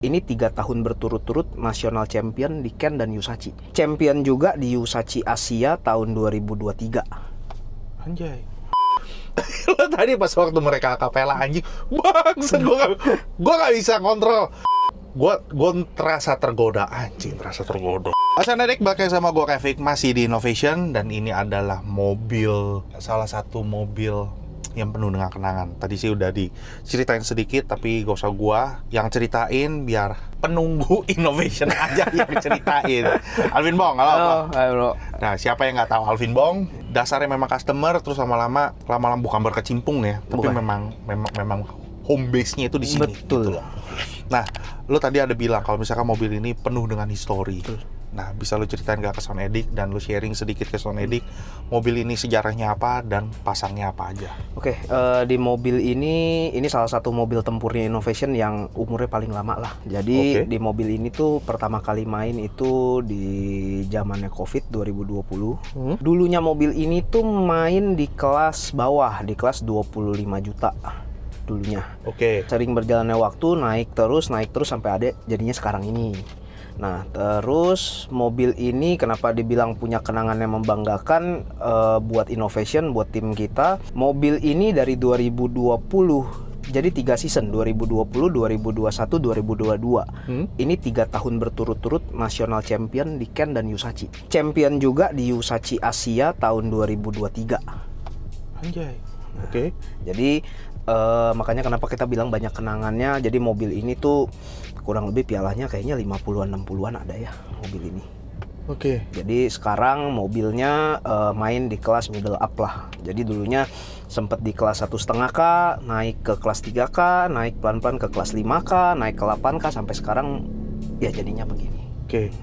Ini 3 tahun berturut-turut nasional champion di Ken dan Yusachi. Champion juga di Yusachi Asia tahun 2023. Anjay. Lo tadi pas waktu mereka akapela anjing, bangsat gue gak bisa kontrol. Gue terasa tergoda anjing, terasa tergoda. Assalamualaikum, balik lagi sama gue Kevik, masih di Innovation, dan ini adalah mobil, salah satu mobil yang penuh dengan kenangan. Tadi sih udah diceritain sedikit, tapi gak usah gue yang ceritain, biar penunggu Innovation aja yang ceritain. Alvin Bong, halo. Halo. Nah, siapa yang nggak tahu Alvin Bong? Dasarnya memang customer, terus lama-lama bukan berkecimpung ya, tapi Bukan. memang home base-nya itu di sini. Betul. Gitu loh. Nah, lo tadi ada bilang kalau misalkan mobil ini penuh dengan histori. Betul. Nah, bisa lo ceritain gak ke Sound Edict dan lo sharing sedikit ke Sound Edict, mobil ini sejarahnya apa dan pasangnya apa aja? Oke, di mobil ini salah satu mobil tempurnya Innovation yang umurnya paling lama lah. Jadi Oke. di mobil ini tuh pertama kali main itu di zamannya COVID 2020. Dulunya mobil ini tuh main di kelas bawah, di kelas 25 juta dulunya. Oke. Sering berjalannya waktu naik terus sampai ada jadinya sekarang ini. Nah, terus mobil ini kenapa dibilang punya kenangan yang membanggakan buat Innovation, buat tim kita. Mobil ini dari 2020, jadi 3 season, 2020, 2021, 2022. Ini 3 tahun berturut-turut nasional champion di Ken dan Yusachi. Champion juga di Yusachi Asia tahun 2023. Anjay. Oke. Jadi makanya kenapa kita bilang banyak kenangannya. Jadi mobil ini tuh kurang lebih pialanya kayaknya 50-an 60-an ada ya mobil ini. Oke. Jadi sekarang mobilnya main di kelas middle up lah. Jadi dulunya sempat di kelas 1,5K, naik ke kelas 3K, naik pelan-pelan ke kelas 5K, naik ke 8K, sampai sekarang ya jadinya begini. Oke.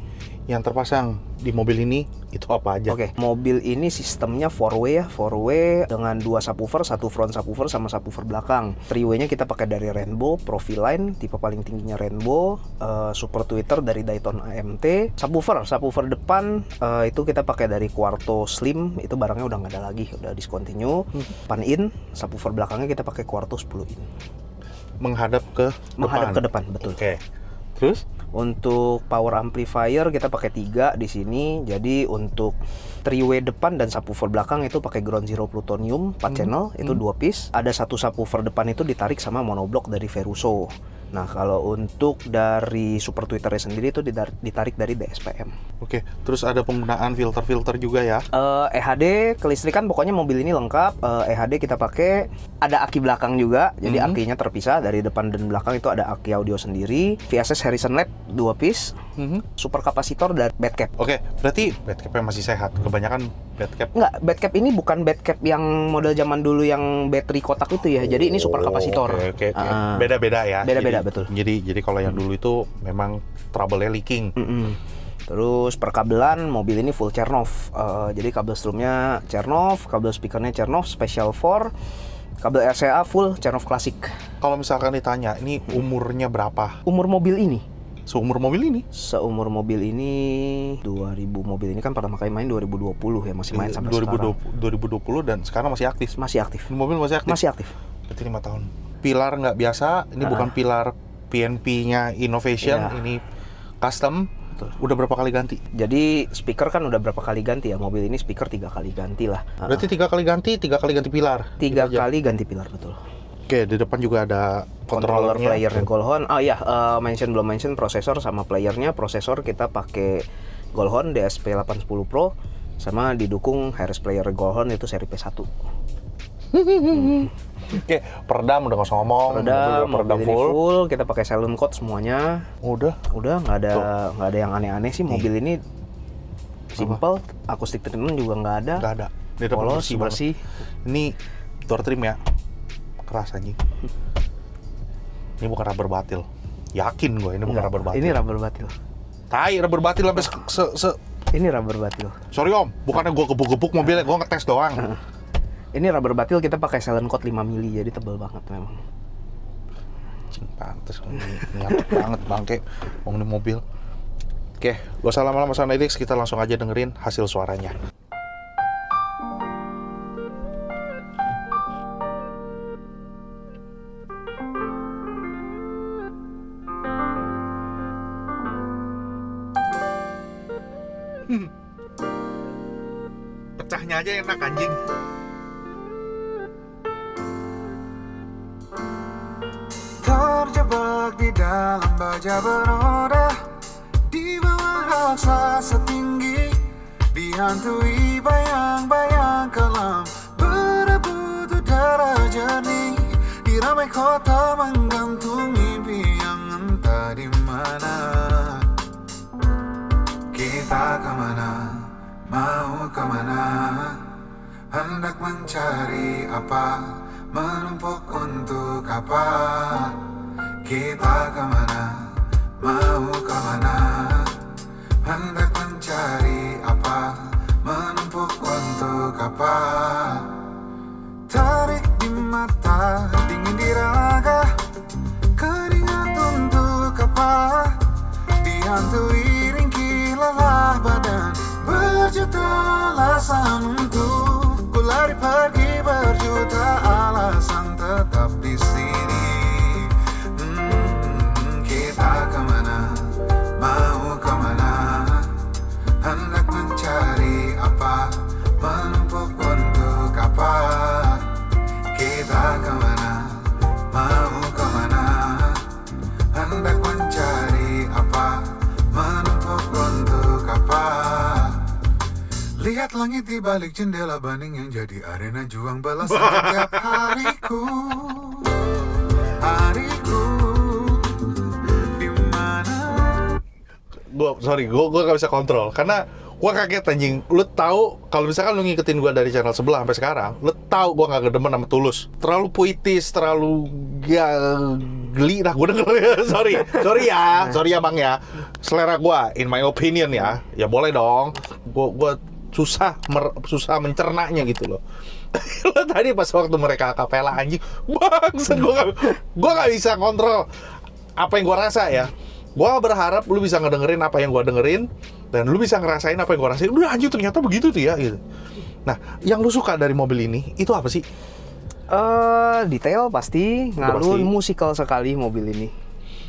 Yang terpasang di mobil ini itu apa aja? Oke, mobil ini sistemnya 4-way ya, 4-way dengan 2 subwoofer, 1 front subwoofer sama subwoofer belakang. 3-way-nya kita pakai dari Rainbow, Profiline, tipe paling tingginya Rainbow, Super Tweeter dari Dayton AMT. Subwoofer depan itu kita pakai dari Quarto Slim, itu barangnya udah nggak ada lagi, udah discontinue. Pan-in, subwoofer belakangnya kita pakai Quarto 10 in. Menghadap ke Depan, betul. Oke. Terus? Untuk power amplifier kita pakai 3 di sini. Jadi untuk 3-way depan dan subwoofer belakang itu pakai Ground Zero Plutonium 4 channel, itu 2 piece. Ada 1 subwoofer depan itu ditarik sama monoblock dari Veruso. Nah, kalau untuk dari Super Tweeternya sendiri itu ditarik dari DSPM. Oke, terus ada penggunaan filter-filter juga ya? EHD, kelistrikan, pokoknya mobil ini lengkap. EHD kita pakai, ada aki belakang juga. Jadi akinya terpisah dari depan dan belakang, itu ada aki audio sendiri. VSS Harrison Lab 2 piece. Super kapasitor dan bed cap. Oke, berarti bed cap-nya masih sehat. Kebanyakan bed cap. Enggak, bed cap ini bukan bed cap yang model zaman dulu yang bateri kotak itu ya. Jadi ini super kapasitor. Oke. Beda-beda ya. Beda-beda, betul. Jadi kalau yang dulu itu memang trouble-nya leaking. Terus perkabelan mobil ini full Chernoff. Jadi kabel strumnya Chernoff, kabel speakernya Chernoff Special 4, kabel RCA full Chernoff Classic. Kalau misalkan ditanya, ini umurnya berapa? Umur mobil ini? Seumur mobil ini? Seumur mobil ini 2000, mobil ini kan pertama kali main 2020 ya, masih main sampai 2020 dan sekarang masih aktif. Masih aktif. Ini mobil masih aktif? Masih aktif. Berarti 5 tahun. Pilar nggak biasa, ini bukan pilar PNP-nya Innovation, ini custom. Betul. Udah berapa kali ganti? Jadi speaker kan udah berapa kali ganti ya, mobil ini speaker 3 kali ganti lah. Berarti 3 kali ganti pilar? 3 kali ganti pilar, betul. Oke, di depan juga ada Controller controllernya. playernya Goldhorn. Oh iya, belum mention prosesor sama playernya. Prosesor kita pakai Goldhorn DSP810 Pro, sama didukung Harris player Goldhorn itu seri P1. Oke, peredam udah nggak usah ngomong. Mobil ini full, kita pakai silent code semuanya. Udah Nggak ada yang aneh-aneh sih. Mobil ini simple, akustik treatment juga nggak ada. Nggak ada. Di depan Polos, bersih. Ini door trim ya, keras anjing. Ini bukan rubber batil. Yakin gue ini bukan rubber batil. Ini rubber batil. Tai, rubber batil sampai Ini rubber batil. Sorry om, bukannya gue gebuk-gebuk mobilnya, gue ngetes doang. Ini rubber batil, kita pakai silent coat 5 mili, jadi tebal banget memang. Cing, pantes nyapet banget bangke ini mobil. Oke, gak usah lama-lama Sound Edict, kita langsung aja dengerin hasil suaranya. Pecahnya aja enak anjing. Terjebak di dalam baja beroda, di bawah rasa setinggi, dihantui bayang-bayang kelam, berebut udara jernih, di ramai kota menggantung mimpi yang entah di mana. Kita kemana, mau kemana, hendak mencari apa, menumpuk untuk apa. Kita kemana, mau kemana, hendak mencari apa, menumpuk untuk apa. Tarik di mata, dingin di raga, keringat untuk apa, dihantui ringkih lelah badan, berjuta alasan untuk ku lari pergi, berjuta alasan tetap di sini. Kita kemana, mau kemana, hendak mencari apa, menumpuk untuk apa. Kita kemana, mau kemana, hendak mencari apa, menumpuk untuk apa. Lihat langit di balik jendela bening yang jadi arena juang balas setiap hariku. Hariku di mana? Gue gak bisa kontrol karena gue kaget anjing. Lu tahu kalau misalkan lu ngikutin gue dari channel sebelah sampai sekarang, lu tahu gue gak kedemen sama Tulus. Terlalu puitis, terlalu geli lah gue denger. sorry ya bang ya. Selera gue, in my opinion ya boleh dong. Gue susah mencernanya gitu loh. Lo tadi pas waktu mereka akapela anjing, bangsat, gue gak bisa kontrol apa yang gue rasa ya. Gue berharap lu bisa ngedengerin apa yang gue dengerin, dan lu bisa ngerasain apa yang gue rasain. Udah anjing, ternyata begitu tuh ya gitu. Nah, yang lu suka dari mobil ini itu apa sih? Detail pasti, ngalun, pasti. musikal sekali mobil ini.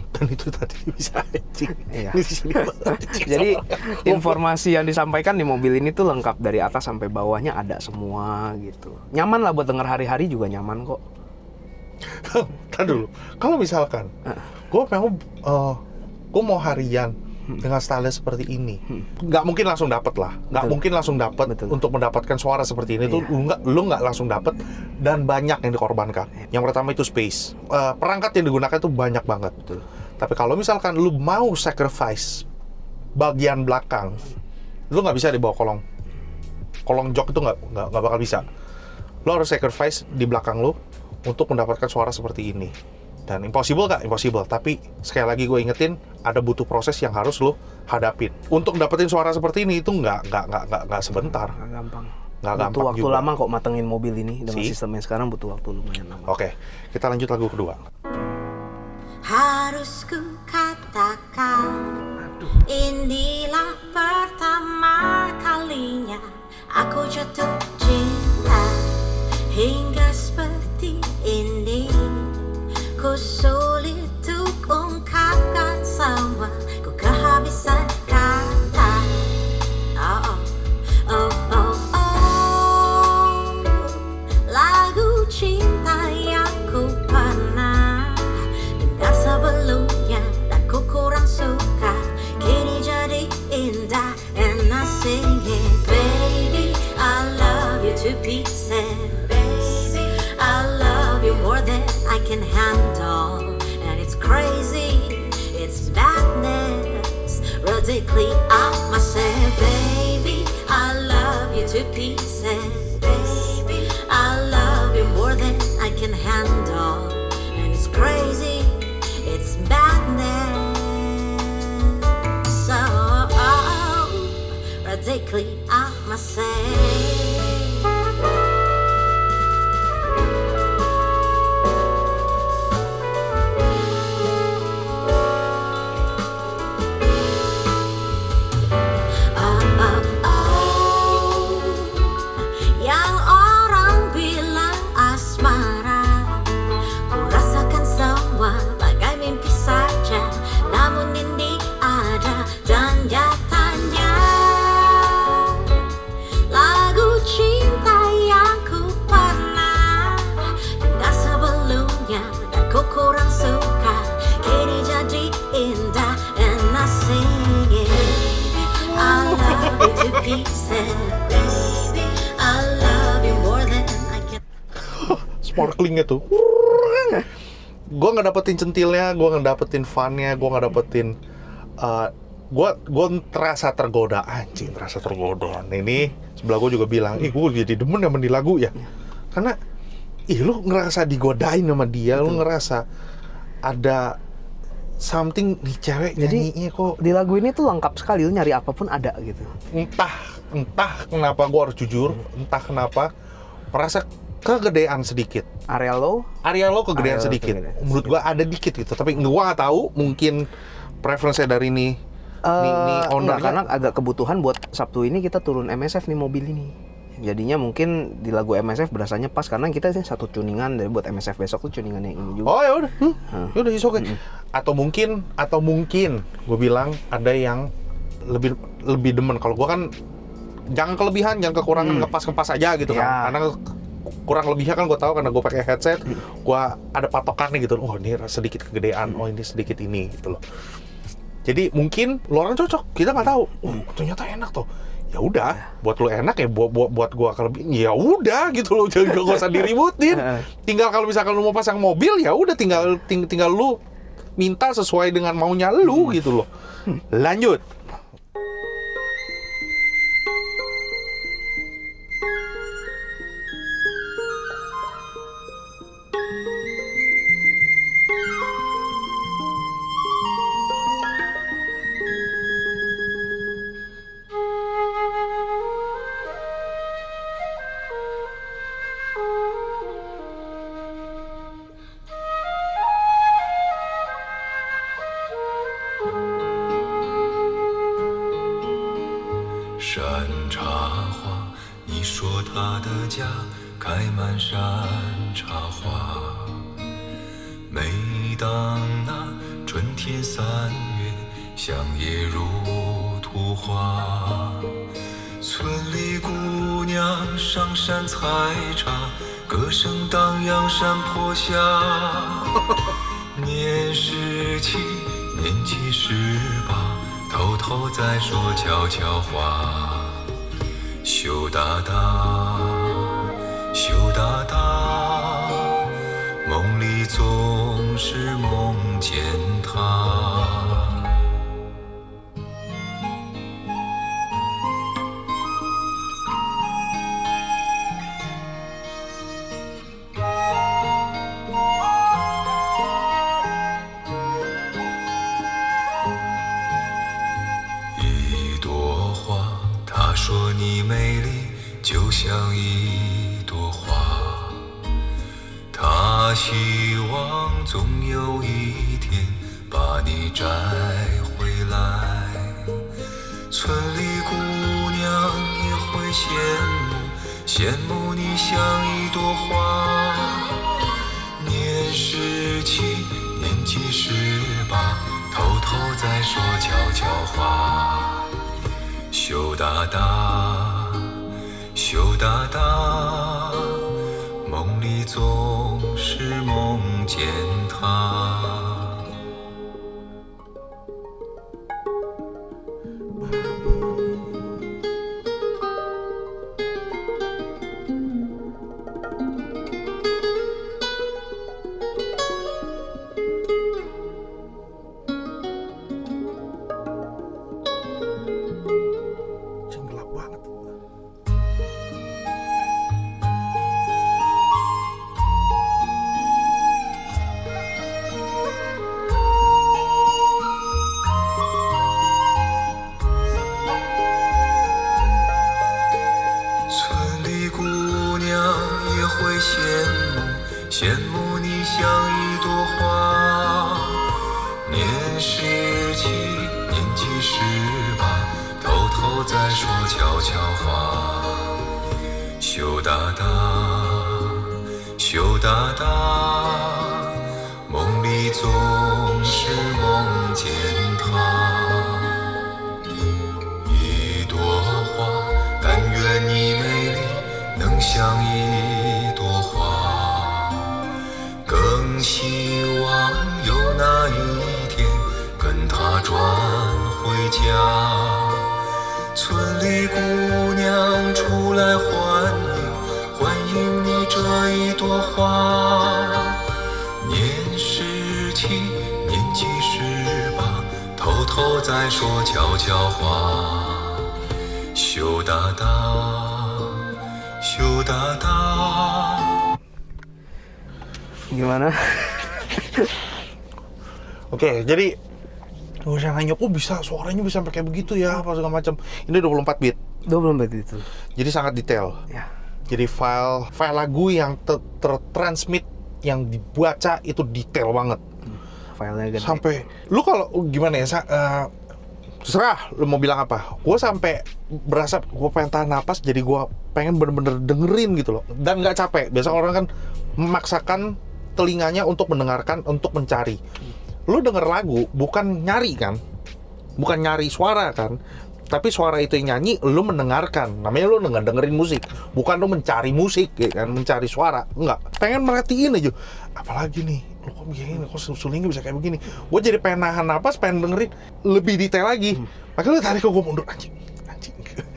Dan itu tadi bisa anjing. Iya. Di sini anjing. Jadi informasi yang disampaikan di mobil ini tuh lengkap dari atas sampai bawahnya ada semua gitu. Nyaman lah buat denger hari-hari juga nyaman kok. Ntar dulu, kalau misalkan gue mau harian dengan style seperti ini, nggak mungkin langsung dapet lah, nggak Betul. mungkin langsung dapet. Betul. Untuk mendapatkan suara seperti ini tuh lu nggak langsung dapet, dan banyak yang dikorbankan. Yang pertama itu space, perangkat yang digunakan itu banyak banget. Betul. Tapi kalau misalkan lu mau sacrifice bagian belakang, lu nggak bisa dibawa kolong jok itu nggak bakal bisa. Lu harus sacrifice di belakang lu untuk mendapatkan suara seperti ini. Dan impossible gak? Impossible. Tapi sekali lagi gue ingetin, ada butuh proses yang harus lo hadapin. Untuk dapetin suara seperti ini itu nggak sebentar. Nggak gampang. Nggak Butuh gampang waktu juga. lama kok matengin mobil ini dengan Si? sistemnya sekarang butuh waktu lumayan lama. Oke, kita lanjut lagu kedua. Harus ku katakan, inilah pertama kalinya aku jatuh cinta. Hingga seperti ini, ku sulit untuk ungkapkan semua, ku kehabisan kata. Oh, oh, oh, oh. Lagu cinta yang ku pernah dengar sebelumnya dan ku kurang suka, kini jadi indah. And I sing it, baby, I love you to pieces. Baby, I love you more than I can handle. And it's crazy, it's madness, radically out myself. Baby, I love you to pieces. Baby, I love you more than I can handle. And it's crazy, it's madness, so radically out myself. Yang orang bilang asmara, ku rasakan semua bagai mimpi saja. Namun ini ada dan nyatanya sparklingnya tuh. Gue nggak dapetin centilnya, gue nggak dapetin funnya, gue nggak dapetin gue terasa tergoda, anjing, terasa tergoda. Ini sebelah gue juga bilang, gue jadi demen sama di lagu ya, karena lu ngerasa digodain sama dia, lu ngerasa ada something nih cewek nyanyinya kok. Di lagu ini tuh lengkap sekali, lu nyari apapun ada gitu. Entah kenapa gue harus jujur, entah kenapa merasa kegedean sedikit. Area lo kegedean sedikit. Menurut gue ada dikit gitu, tapi gue nggak tahu, mungkin preferensinya dari nih ownernya. Karena agak kebutuhan buat Sabtu ini kita turun MSF nih mobil ini. Jadinya mungkin di lagu MSF berasanya pas karena kita sih satu tuningan dari buat MSF besok tuh tuningan yang ini juga. Oh ya udah, ya udah oke. Atau mungkin gue bilang ada yang lebih demen. Kalau gue kan jangan kelebihan, jangan kekurangan, ngepas aja gitu kan. Karena kurang lebihnya kan gue tahu karena gue pakai headset, gue ada patokannya gitu. Oh ini sedikit kegedean, oh ini sedikit ini gitu loh. Jadi mungkin lo orang cocok, kita nggak tahu. Ternyata enak tuh. Ya udah, buat lo enak ya, buat gua kelebihan. Ya udah gitu loh, jangan gak usah diributin. Tinggal kalau misalkan lo mau pasang mobil, ya udah tinggal lo minta sesuai dengan maunya lo gitu loh. Lanjut.山茶花，你说它的家开满山茶花。每当那春天3月，香叶如图画。村里姑娘上山采茶，歌声荡漾山坡下。年17，年纪18，偷偷在说悄悄话。羞答答，羞答答，梦里总是梦见他。说你美丽就像一朵花，他希望总有一天把你摘回来。村里姑娘也会羡慕你像一朵花。年17，年纪18，偷偷在说悄悄话。羞答答，羞答答，梦里总是梦见他。羡慕你像一朵花。年17，年纪18，偷偷在说悄悄话。羞答答，羞答答，梦里总是梦见他。一朵花，但愿你美丽能像一朵花。更希望有那一天跟他转回家。村里姑娘出来欢迎你这一朵花。后再说悄悄话。羞答答，羞答答。 Gimana? Oke, jadi gue nanya, kok bisa suaranya bisa sampai kayak begitu ya, apa segala macam. Ini 24 bit. 24 itu. Jadi sangat detail. Ya. Jadi file lagu yang tertransmit, yang dibaca itu detail banget. Filenya gede. Sampai lu kalau gimana ya, terserah lu mau bilang apa. Gue sampai berasa gue pengen tahan napas, jadi gue pengen bener-bener dengerin gitu loh. Dan nggak capek. Biasa orang kan memaksakan telinganya untuk mendengarkan, untuk mencari. Lu denger lagu bukan nyari kan, bukan nyari suara kan, tapi suara itu yang nyanyi lu mendengarkan. Namanya lu dengerin musik, bukan lu mencari musik ya kan, mencari suara. Enggak, pengen merhatiin aja. Apalagi nih, lu kok begini, kok sulingnya bisa kayak begini. Gue jadi pengen nahan napas, pengen dengerin lebih detail lagi. Makanya lu tarik ke gue mundur, anjing.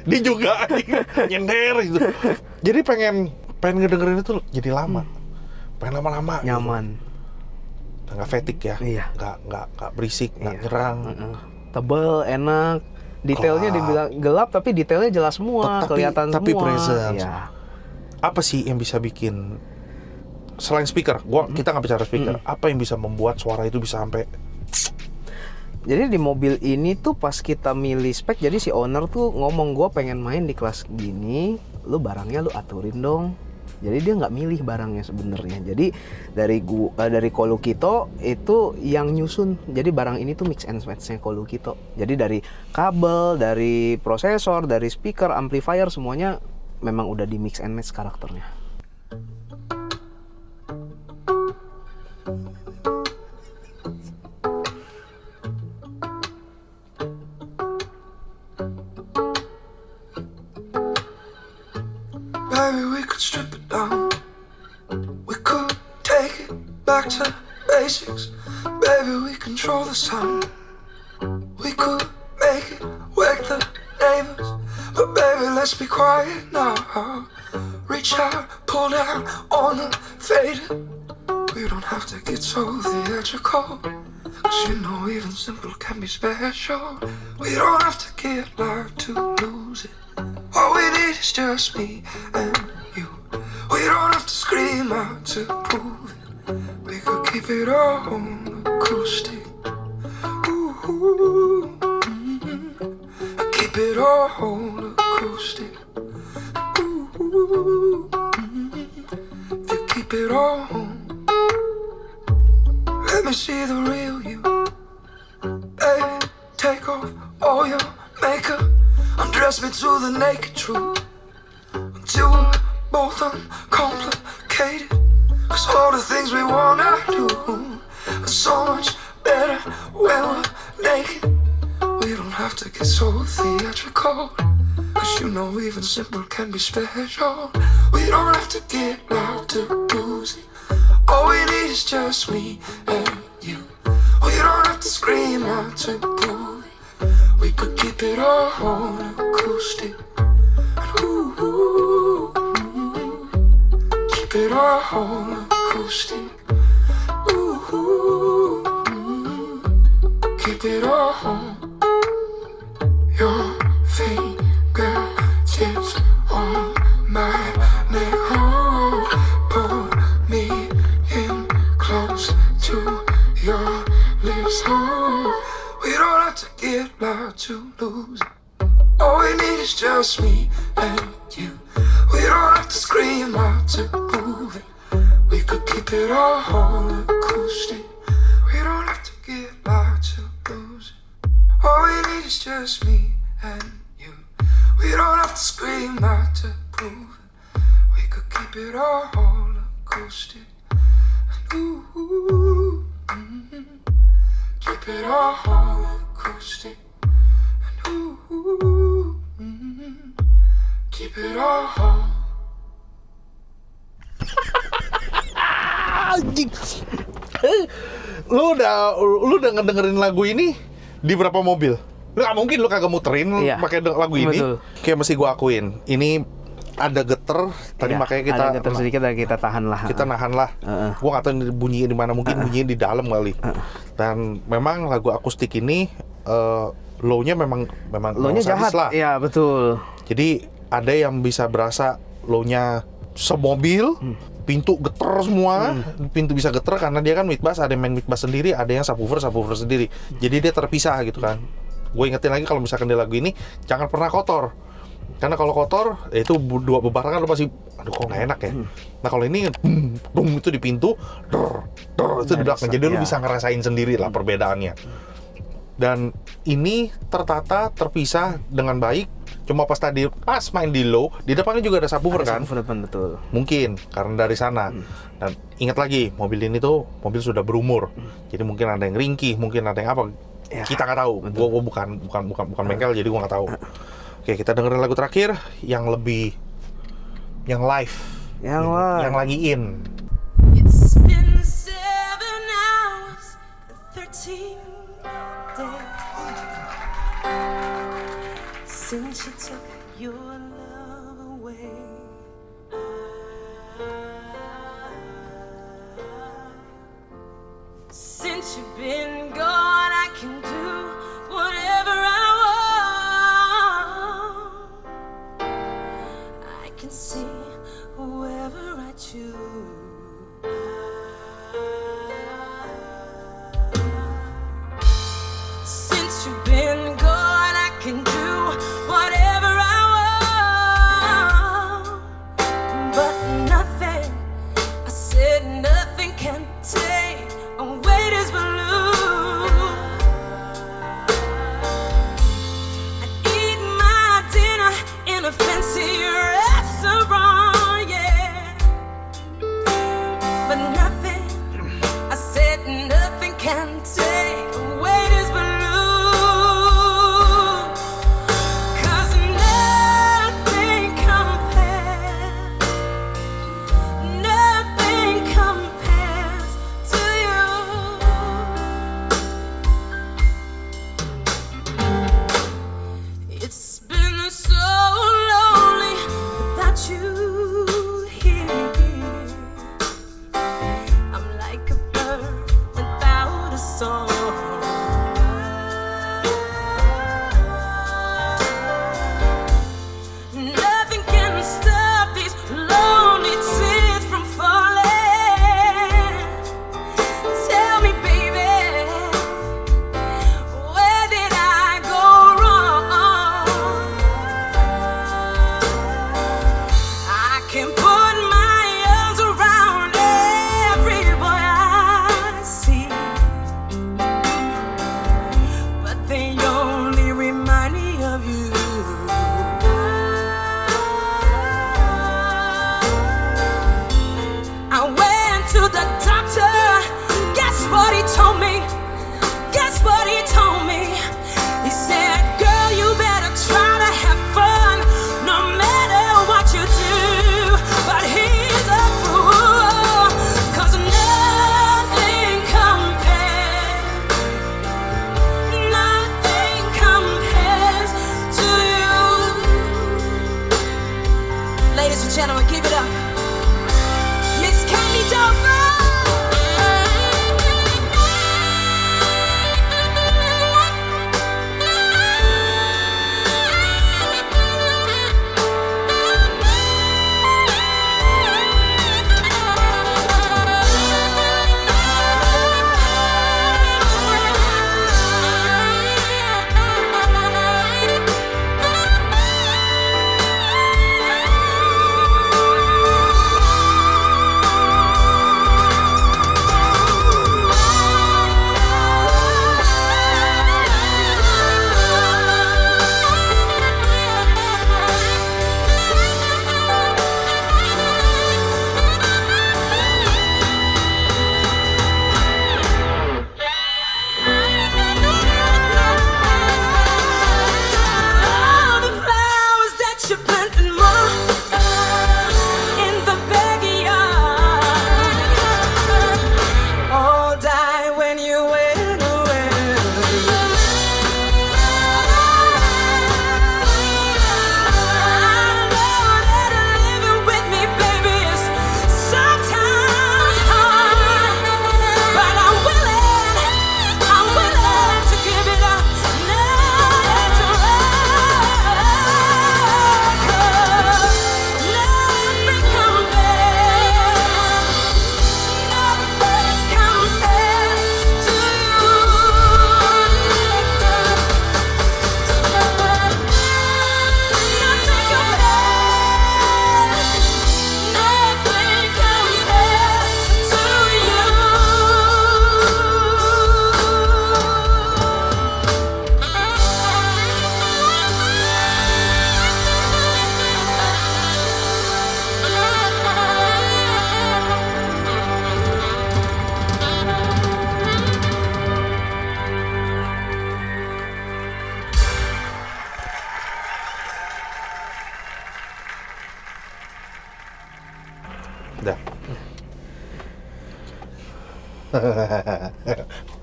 Dia juga anjing, nyender gitu. Jadi pengen ngedengerin itu jadi lama. Pengen lama-lama Nyaman. gitu. Nggak fatigue ya, Iya. nggak berisik, nggak Iya. nyerang. Tebel, enak. Detailnya Gelap. dibilang gelap tapi detailnya jelas semua, kelihatan tapi semua. presence. Iya. Apa sih yang bisa bikin, selain speaker, kita nggak bicara speaker, apa yang bisa membuat suara itu bisa sampai Jadi di mobil ini tuh pas kita milih spek, jadi si owner tuh ngomong, gue pengen main di kelas gini, lu barangnya lu aturin dong. Jadi dia nggak milih barangnya sebenarnya. Jadi dari Kolukito itu yang nyusun. Jadi barang ini tuh mix and match-nya Kolukito. Jadi dari kabel, dari prosesor, dari speaker, amplifier, semuanya memang udah di mix and match karakternya. Baby, we could strip it down. We could take it back to basics. Baby, we control the sound. We could make it wake the neighbors. But baby, let's be quiet now. Reach out, pull down on the faded. We don't have to get so theatrical. Cause you know even simple can be special. We don't have to get loud to lose it. All we need is just me and you. We don't have to scream out to prove it. We could keep it all acoustic. Ooh, keep it all acoustic. Ooh, if you keep it all, let me see the real you. Baby, take off all your makeup. Undress me to the naked truth. Until we're both uncomplicated. Cause all the things we wanna do are so much better when we're naked. We don't have to get so theatrical. Cause you know even simple can be special. We don't have to get loud to lose it. All we need is just me and you. We don't have to scream out to prove it. We could keep it all acoustic. Ooh, keep it all acoustic. Ooh, keep it all. Your fingertips on my neck. Oh, pull me in close to your lips. Oh, we don't have to get loud to lose it. All we need is just me and you. We don't have to scream out to prove it. We could keep it all acoustic. We don't have to get loud to lose it. All we need is just me and you. We don't have to scream out to prove it. We could keep it all acoustic. Ooh, keep it all acoustic. Ooh, keep it all. anjing. Lu udah ngedengerin lagu ini di berapa mobil? Lu gak mungkin lu kagak muterin Iya, pakai lagu ini. betul. Kayak mesti gua akuin. Ini ada geter tadi, Iya, makanya kita ada getar sedikit dan kita tahan lah. kita nahan lah. Gua nggak tahu ini bunyinya di mana, mungkin bunyinya di dalam kali. Dan memang lagu akustik ini low-nya memang Lo-nya sadis jahat. lah. Iya, betul. Jadi ada yang bisa berasa low-nya semobil, pintu geter semua, pintu bisa geter karena dia kan mid bass, ada yang main mid bass sendiri, ada yang subwoofer sendiri. Jadi dia terpisah gitu kan. Gue ingetin lagi kalau misalkan di lagu ini jangan pernah kotor. Karena kalau kotor itu dua bebarangan lo pasti aduh kok nggak enak ya. Nah kalau ini itu di pintu, itu di belakang. Jadi lo bisa ngerasain sendiri lah perbedaannya. Dan ini tertata, terpisah dengan baik. Cuma pas main di low, di depannya juga ada subwoofer kan? Subwoofer depan, betul. Mungkin karena dari sana. Dan ingat lagi, mobil ini tuh mobil sudah berumur. Jadi mungkin ada yang ringkih, mungkin ada yang apa. Ya, Kita nggak tahu. Gue bukan bengkel, jadi gue nggak tahu. Oke, kita dengerin lagu terakhir yang live, yang lagi in. It's been 7 hours and 13 days since you took your love away. Since you've been gone, I can do whatever I want. I can see whoever I choose. Since you've been gone, I can do whatever I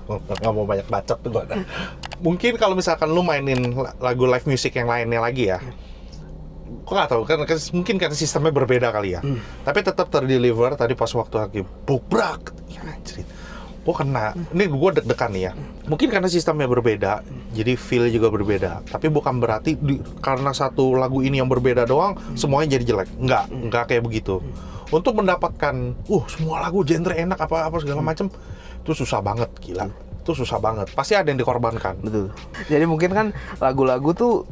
Nggak mau banyak bacot tuh gue. Mungkin kalau misalkan lu mainin lagu live music yang lainnya lagi ya, gue nggak tahu kan mungkin karena sistemnya berbeda kali ya. Tapi tetap terdeliver tadi pas waktu lagi bubrak. Ya anjir. Gue kena. Ini gue deg-degan nih ya. Mungkin karena sistemnya berbeda, jadi feel juga berbeda. Tapi bukan berarti karena satu lagu ini yang berbeda doang semuanya jadi jelek. Enggak kayak begitu. Untuk mendapatkan semua lagu genre enak apa segala macem itu susah banget, gila. Itu susah banget. Pasti ada yang dikorbankan. Betul. Jadi mungkin kan lagu-lagu tuh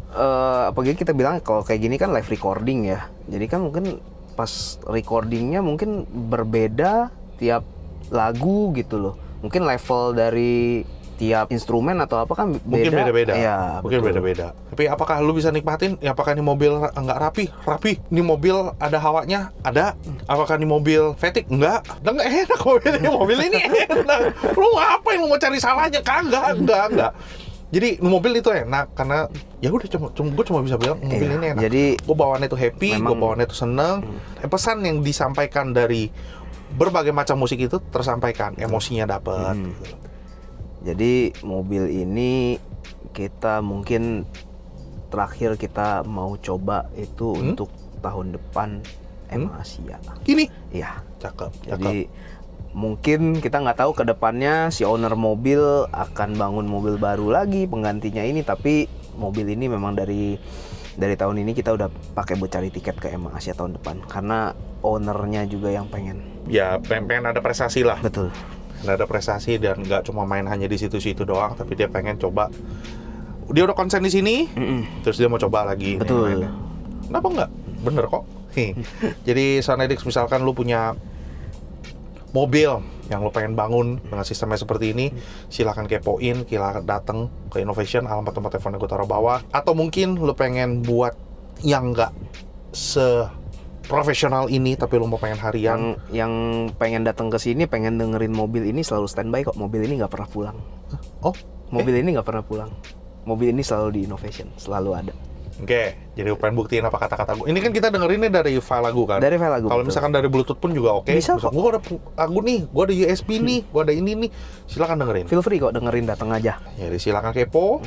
apalagi kita bilang kalau kayak gini kan live recording ya. Jadi kan mungkin pas recordingnya mungkin berbeda tiap lagu gitu loh. Mungkin level dari tiap instrumen atau apa kan beda. Mungkin beda-beda. Ya, mungkin betul. beda-beda. Tapi apakah lu bisa nikmatin? Ya, apakah ini mobil nggak rapi? Rapi. Ini mobil ada hawanya? Ada. Apakah ini mobil fatigue? Enggak. Udah nggak enak mobil ini. Mobil ini enak. Lu ngapain? Lu mau cari salahnya? Kagak. Enggak. Jadi mobil itu enak karena ya udah gue cuma bisa bilang mobil ini enak. Jadi gue bawaannya itu happy, gue bawaannya itu seneng. Pesan yang disampaikan dari berbagai macam musik itu tersampaikan, emosinya dapet. Jadi mobil ini kita mungkin terakhir kita mau coba itu untuk tahun depan Asia. Gini, Iya. cakep. Jadi mungkin kita nggak tahu ke depannya si owner mobil akan bangun mobil baru lagi penggantinya ini, tapi mobil ini memang dari tahun ini kita udah pakai buat cari tiket ke Asia tahun depan karena ownernya juga yang pengen. Ya pengen ada prestasi lah. Betul. Ada prestasi dan nggak cuma main hanya di situ-situ doang, tapi dia pengen coba. Dia udah konsen di sini, terus dia mau coba lagi. Betul. Kenapa nggak? Bener kok. Jadi Sonedix misalkan lu punya mobil yang lu pengen bangun dengan sistemnya seperti ini, silakan kepoin, silakan datang ke Innovation, alamat tempat teleponnya gue taruh bawah. Atau mungkin lu pengen buat yang nggak profesional ini tapi lu mau pengen harian, Yang pengen datang ke sini pengen dengerin mobil ini selalu standby kok. Mobil ini nggak pernah pulang. Mobil ini nggak pernah pulang. Mobil ini selalu di Innovation, selalu ada. Oke, jadi lu pengen buktiin apa kata-kata gue. Ini kan kita dengerinnya dari file lagu kan? Dari file lagu. Kalau betul. misalkan dari Bluetooth pun juga oke. Bisa kok. Gue ada lagu nih, gue ada USB nih, gue ada ini nih. Silakan dengerin. Feel free kok dengerin, datang aja. Jadi silakan kepo,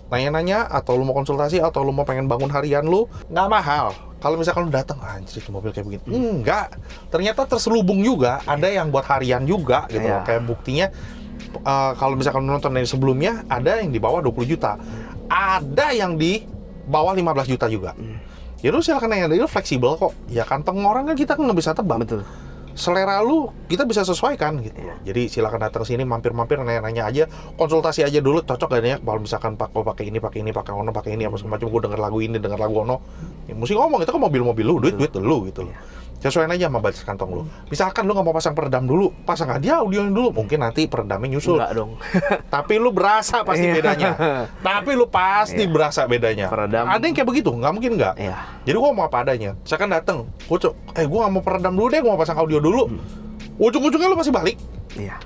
nanya-nanya, atau lu mau konsultasi, atau lu mau pengen bangun harian lu, nggak mahal. Kalau misalkan lu datang, anjir itu mobil kayak begini. Enggak, ternyata terselubung juga. Ada yang buat harian juga gitu loh. Kayak buktinya, kalau misalkan nonton dari sebelumnya, ada yang di bawah 20 juta. Ada yang di bawah 15 juta juga. Ya lu silakan nanya, dia fleksibel kok. Ya kantong orang kan kita nggak bisa tebak. Betul. Selera lu kita bisa sesuaikan gitu. Jadi silakan datang sini, mampir-mampir, nanya-nanya aja, konsultasi aja dulu, cocok gak nih ya? Kalau misalkan pakai ini, pakai ono, pakai ini apa segala macam, gue denger lagu ini, denger lagu ono. Ya, mesti ngomong, itu kan mobil-mobil lu, duit lu gitu loh. Sesuaiin aja sama budget kantong lu. Misalkan lu nggak mau pasang peredam dulu, pasang aja audionya dulu. Mungkin nanti peredamnya nyusul. Enggak dong. Tapi lu berasa pasti bedanya. Tapi lu pasti berasa bedanya. Peredam. Ada yang kayak begitu, nggak mungkin nggak. Iya. Jadi gua mau apa adanya. Misalkan dateng, gua nggak mau peredam dulu deh, gua mau pasang audio dulu. Ujung-ujungnya lu pasti balik. Iya.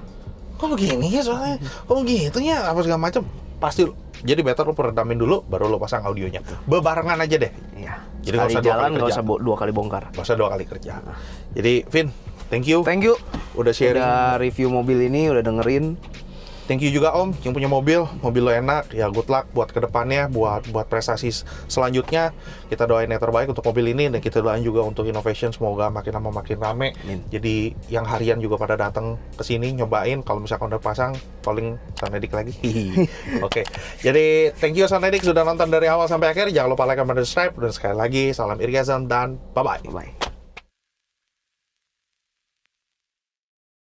Kok begini ya soalnya? Kok begitu ya? Apa segala macam? Pasti. Jadi better lu peredamin dulu, baru lu pasang audionya. Bebarengan aja deh. Iya. Jadi nggak Sekali usah dua jalan kali nggak kerja. usah dua kali bongkar. Nggak usah 2 kali kerja. Jadi Vin, thank you. Thank you. Udah sharing. Udah review mobil ini, udah dengerin. Thank you juga Om yang punya mobil lo enak. Ya good luck buat kedepannya, buat prestasi selanjutnya. Kita doain yang terbaik untuk mobil ini dan kita doain juga untuk Innovation semoga makin lama makin rame. Jadi yang harian juga pada datang ke sini nyobain. Kalau misalkan udah pasang, calling Sonedik lagi. Oke. Jadi thank you Sonedik sudah nonton dari awal sampai akhir. Jangan lupa like, comment, dan subscribe. Dan sekali lagi salam irgazam dan bye bye. Bye.